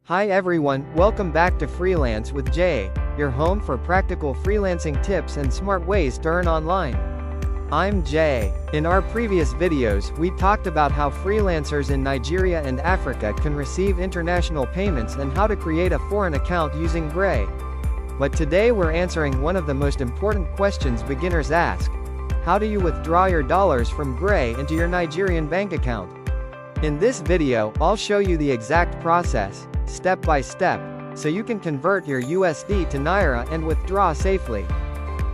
Hi everyone, welcome back to Freelance with Jay, your home for practical freelancing tips and smart ways to earn online. I'm Jay. In our previous videos, we talked about how freelancers in Nigeria and Africa can receive international payments and how to create a foreign account using Gray. But today we're answering one of the most important questions beginners ask. How do you withdraw your dollars from Gray into your Nigerian bank account? In this video, I'll show you the exact process, step by step, so you can convert your USD to Naira and withdraw safely.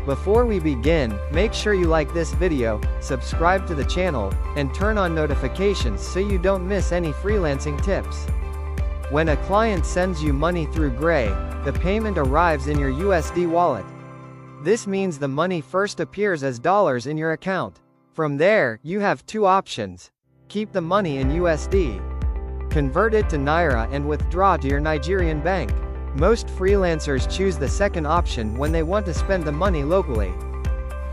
Before we begin, make sure you like this video, subscribe to the channel, and turn on notifications so you don't miss any freelancing tips. When a client sends you money through Gray, the payment arrives in your USD wallet. This means the money first appears as dollars in your account. From there, you have two options. Keep the money in USD. Convert it to Naira and withdraw to your Nigerian bank. Most freelancers choose the second option when they want to spend the money locally.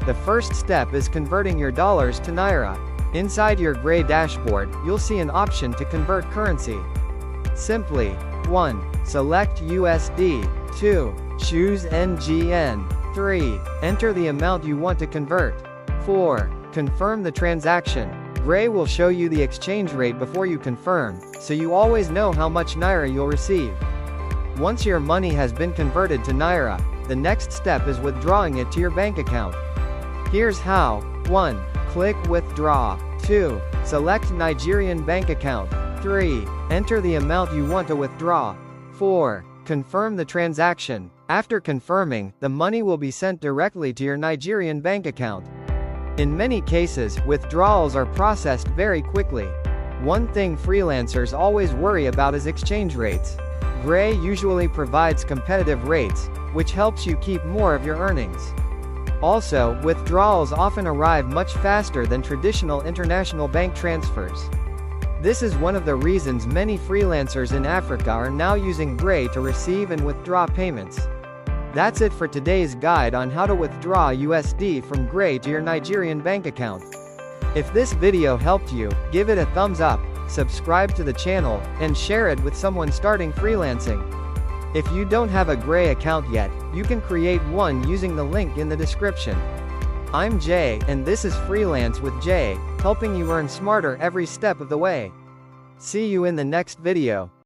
The first step is converting your dollars to Naira. Inside your Gray dashboard, you'll see an option to convert currency. Simply, 1. Select USD. 2. Choose NGN. 3. Enter the amount you want to convert. 4. Confirm the transaction. Gray will show you the exchange rate before you confirm, so you always know how much Naira you'll receive. Once your money has been converted to Naira, the next step is withdrawing it to your bank account. Here's how. 1. Click Withdraw. 2. Select Nigerian bank account. 3. Enter the amount you want to withdraw. 4. Confirm the transaction. After confirming, the money will be sent directly to your Nigerian bank account. In many cases, withdrawals are processed very quickly. One thing freelancers always worry about is exchange rates. Gray usually provides competitive rates, which helps you keep more of your earnings. Also, withdrawals often arrive much faster than traditional international bank transfers. This is one of the reasons many freelancers in Africa are now using Gray to receive and withdraw payments. That's it for today's guide on how to withdraw USD from Gray to your Nigerian bank account. If this video helped you, give it a thumbs up, subscribe to the channel, and share it with someone starting freelancing. If you don't have a Gray account yet, you can create one using the link in the description. I'm Jay, and this is Freelance with Jay, helping you earn smarter every step of the way. See you in the next video.